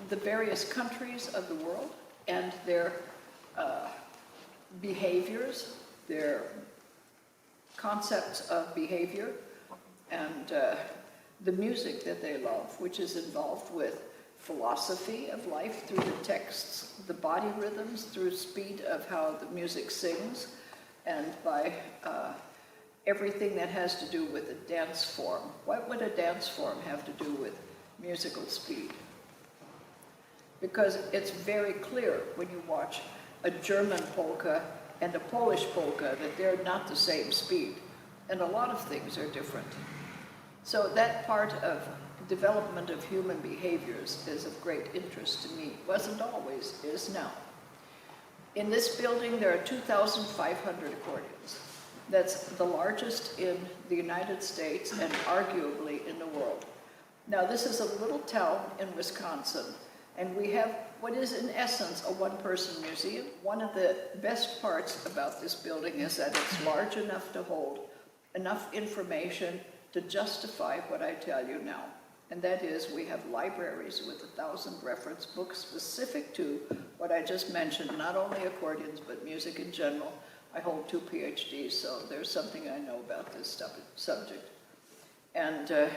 the various countries of the world and their behaviors, their concepts of behavior, and the music that they love, which is involved with philosophy of life through the texts, the body rhythms through speed of how the music sings, and by everything that has to do with a dance form. What would a dance form have to do with musical speed? Because it's very clear when you watch a German polka and a Polish polka that they're not the same speed, and a lot of things are different. So that part of development of human behaviors is of great interest to me. Wasn't always, is now. In this building there are 2,500 accordions. That's the largest in the United States and arguably in the world. Now this is a little town in Wisconsin, and we have what is in essence a one-person museum. One of the best parts about this building is that it's large enough to hold enough information to justify what I tell you now. And that is, we have libraries with 1,000 reference books specific to what I just mentioned, not only accordions, but music in general. I hold 2 PhDs, so there's something I know about this subject. And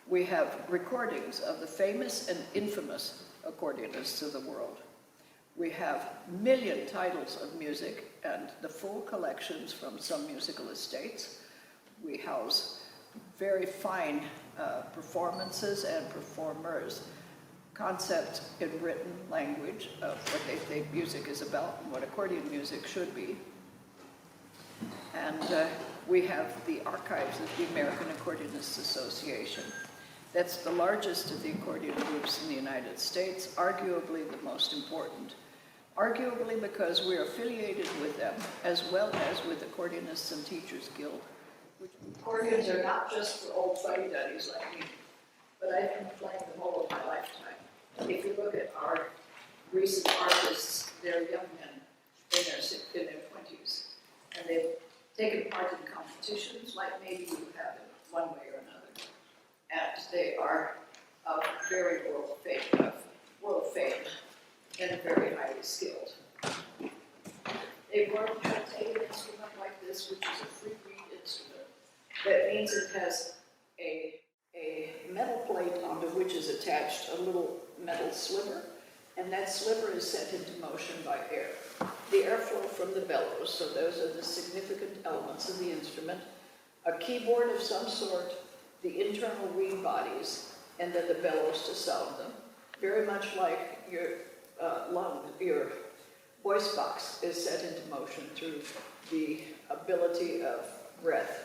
we have recordings of the famous and infamous accordionists of the world. We have million titles of music and the full collections from some musical estates. We house very fine performances and performers, concepts in written language of what they think music is about and what accordion music should be. And we have the archives of the American Accordionists Association. That's the largest of the accordion groups in the United States, arguably the most important. Arguably because we're affiliated with them, as well as with Accordionists and Teachers Guild. Which accordions are not just for old fuddy-duddies like me, but I've been playing them all of my lifetime. If you look at our recent artists, they're young men in their 20s, and they've taken part in competitions like maybe you have in one way or another. And they are of very world fame and very highly skilled. They've learned how to take an instrument like this, which is a free reed instrument. That means it has a metal plate onto which is attached a little metal sliver, and that sliver is set into motion by air. The airflow from the bellows, so those are the significant elements of the instrument, a keyboard of some sort, the internal reed bodies, and then the bellows to sound them. Very much like your your voice box is set into motion through the ability of breath.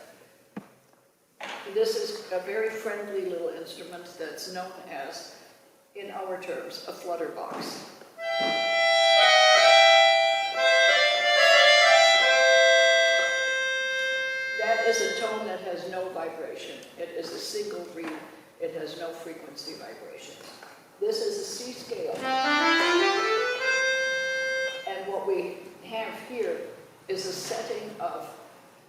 This is a very friendly little instrument that's known as, in our terms, a flutter box. That is a tone that has no vibration. It is a single reed. It has no frequency vibrations. This is a C scale. And what we have here is a setting of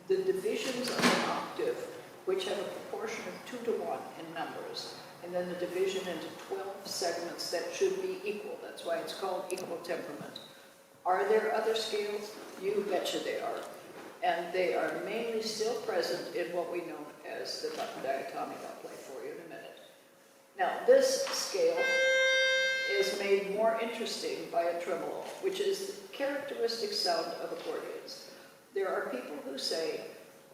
the divisions of an octave, which have a proportion of 2 to 1 in numbers, and then the division into 12 segments that should be equal. That's why it's called equal temperament. Are there other scales? You betcha they are. And they are mainly still present in what we know as the button diatonic. I'll play for you in a minute. Now, this scale is made more interesting by a tremolo, which is the characteristic sound of accordions. There are people who say,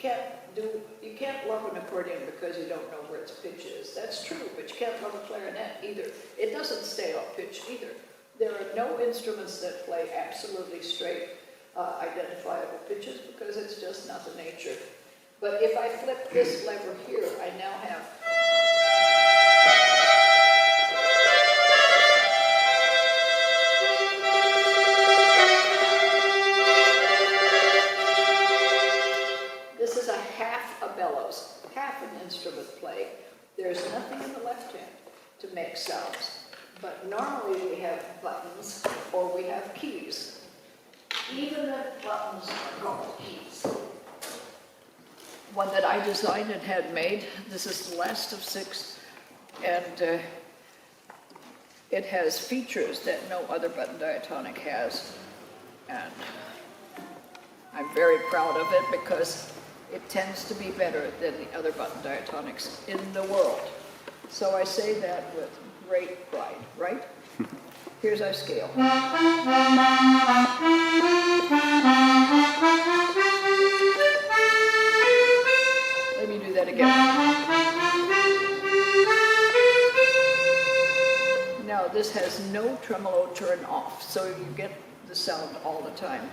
you can't love an accordion because you don't know where its pitch is. That's true, but you can't love a clarinet either. It doesn't stay off pitch either. There are no instruments that play absolutely straight, identifiable pitches because it's just not the nature. But if I flip this lever here, I now have half an instrument play. There's nothing in the left hand to make sounds, but normally we have buttons or we have keys. Even if buttons are called keys. One that I designed and had made, this is the last of 6, and It has features that no other button diatonic has, and I'm very proud of it because it tends to be better than the other button diatonics in the world. So I say that with great pride, right? Here's our scale. Let me do that again. Now this has no tremolo turn off, so you get the sound all the time.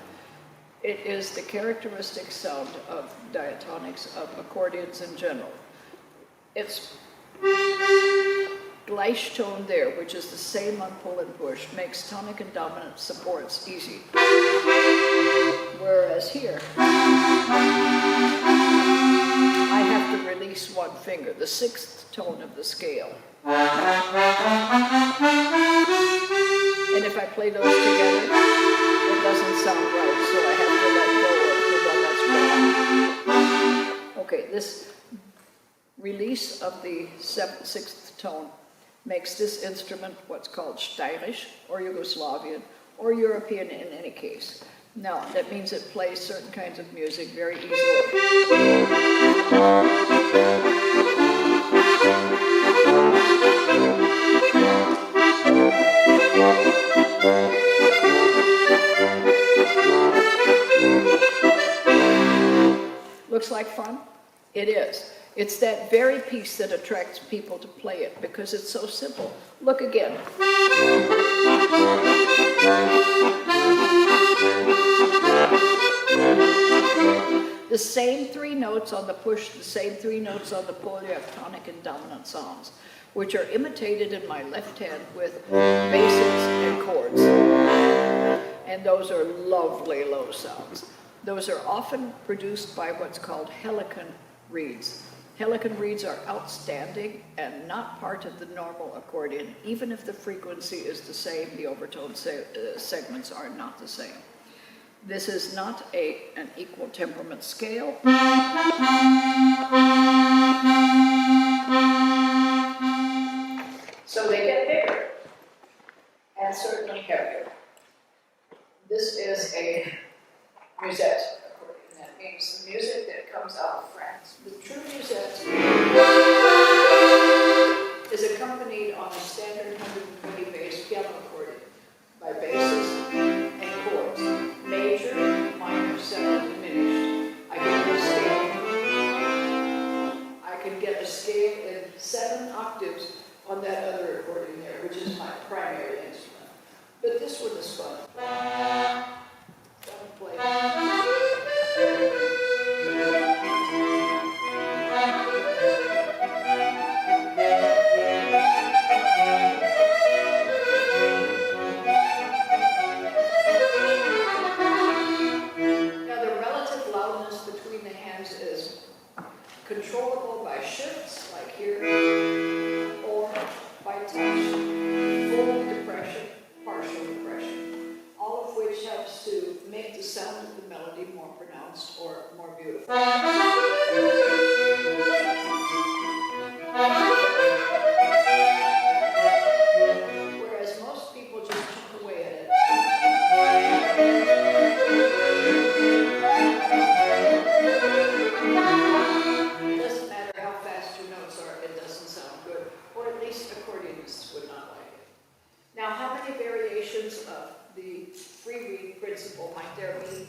It is the characteristic sound of diatonics, of accordions in general. It's gleich tone there, which is the same on pull and push, makes tonic and dominant supports easy. Whereas here, I have to release one finger, the sixth tone of the scale. And if I play those together, it doesn't sound right, so I have to let go of the one that's wrong. Okay, this release of the sixth tone makes this instrument what's called Steirisch, or Yugoslavian, or European in any case. Now, that means it plays certain kinds of music very easily. Looks like fun? It is. It's that very piece that attracts people to play it because it's so simple. Look again. The same three notes on the push, the same three notes on the pull, you have tonic and dominant sounds, which are imitated in my left hand with basses and chords. And those are lovely low sounds. Those are often produced by what's called helican reeds. Helican reeds are outstanding and not part of the normal accordion. Even if the frequency is the same, the overtone segments are not the same. This is not an equal temperament scale. So they get bigger and certainly heavier. This is a musette accordion. That means the music that comes out of France. The true musette is accompanied on a standard 120 bass piano accordion by basses and chords. Major, minor, seventh, diminished. I can get a scale in 7 octaves on that other accordion there, which is my primary instrument. But this one is fun. Don't play. Controllable by shifts, like here, or by touch, full depression, partial depression, all of which helps to make the sound of the melody more pronounced or more beautiful. Whereas most people just chunk away at it. Accordionists would not like it. Now, how many variations of the free reed principle might there be?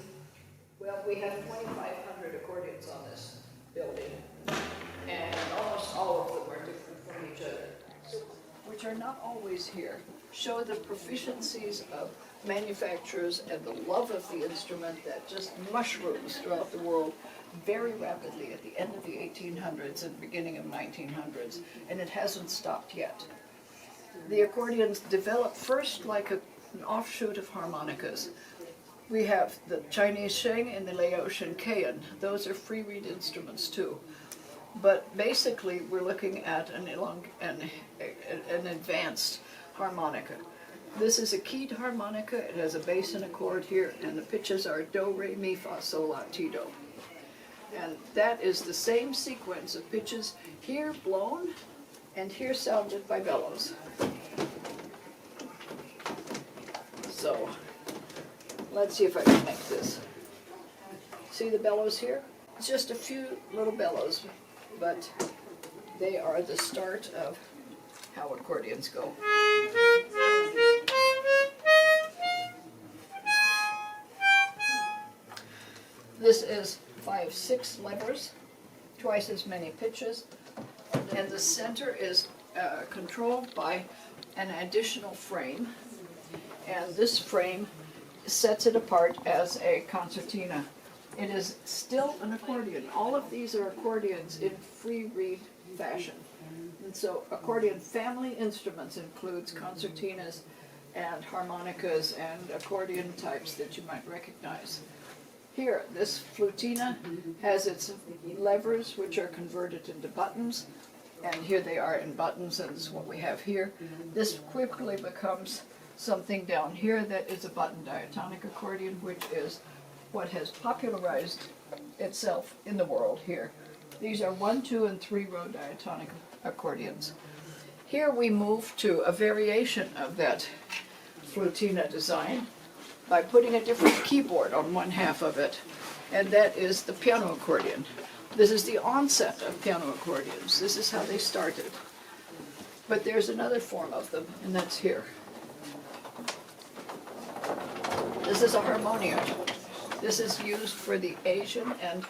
Well, we have 2,500 accordions on this building, and almost all of them are different from each other, which are not always here. Show the proficiencies of manufacturers and the love of the instrument that just mushrooms throughout the world very rapidly at the end of the 1800s and beginning of 1900s, and it hasn't stopped yet. The accordions developed first like an offshoot of harmonicas. We have the Chinese sheng and the Laotian kayan. Those are free reed instruments too. But basically we're looking at an advanced harmonica. This is a keyed harmonica. It has a bass and a chord here, and the pitches are do, re, mi, fa, sol, la, ti, do. And that is the same sequence of pitches here blown and here sounded by bellows. So let's see if I can make this. See the bellows here? It's just a few little bellows, but they are the start of how accordions go. This is 5/6 levers, twice as many pitches, and the center is controlled by an additional frame, and this frame sets it apart as a concertina. It is still an accordion. All of these are accordions in free reed fashion. And so accordion family instruments includes concertinas and harmonicas and accordion types that you might recognize. Here, this flutina has its levers which are converted into buttons, and here they are in buttons, and this is what we have here. This quickly becomes something down here that is a button diatonic accordion, which is what has popularized itself in the world here. These are 1, 2, and 3 row diatonic accordions. Here we move to a variation of that flutina design by putting a different keyboard on one half of it, and that is the piano accordion. This is the onset of piano accordions. This is how they started. But there's another form of them, and that's here. This is a harmonium. This is used for the Asian and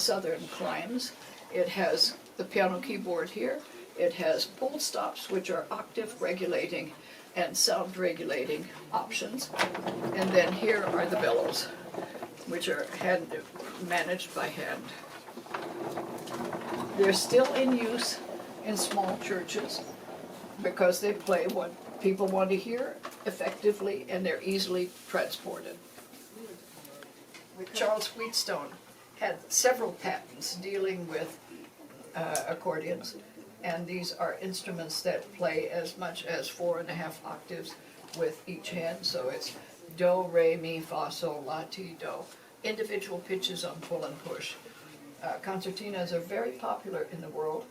southern climes. It has the piano keyboard here. It has pull stops, which are octave regulating and sound regulating options. And then here are the bellows, which are managed by hand. They're still in use in small churches because they play what people want to hear effectively, and they're easily transported. Charles Wheatstone had several patents dealing with accordions, and these are instruments that play as much as 4.5 octaves with each hand, so it's do, re, mi, fa, sol, la, ti, do. Individual pitches on pull and push. Concertinas are very popular in the world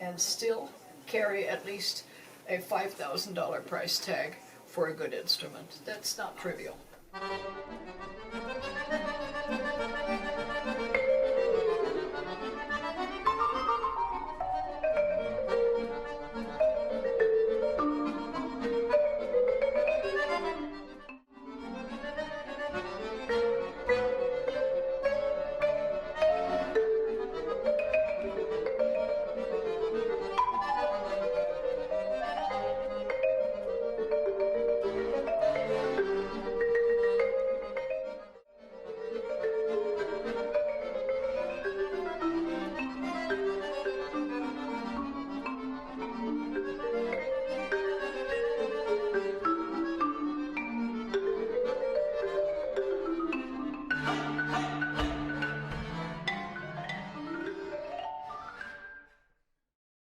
and still carry at least a $5,000 price tag for a good instrument. That's not trivial.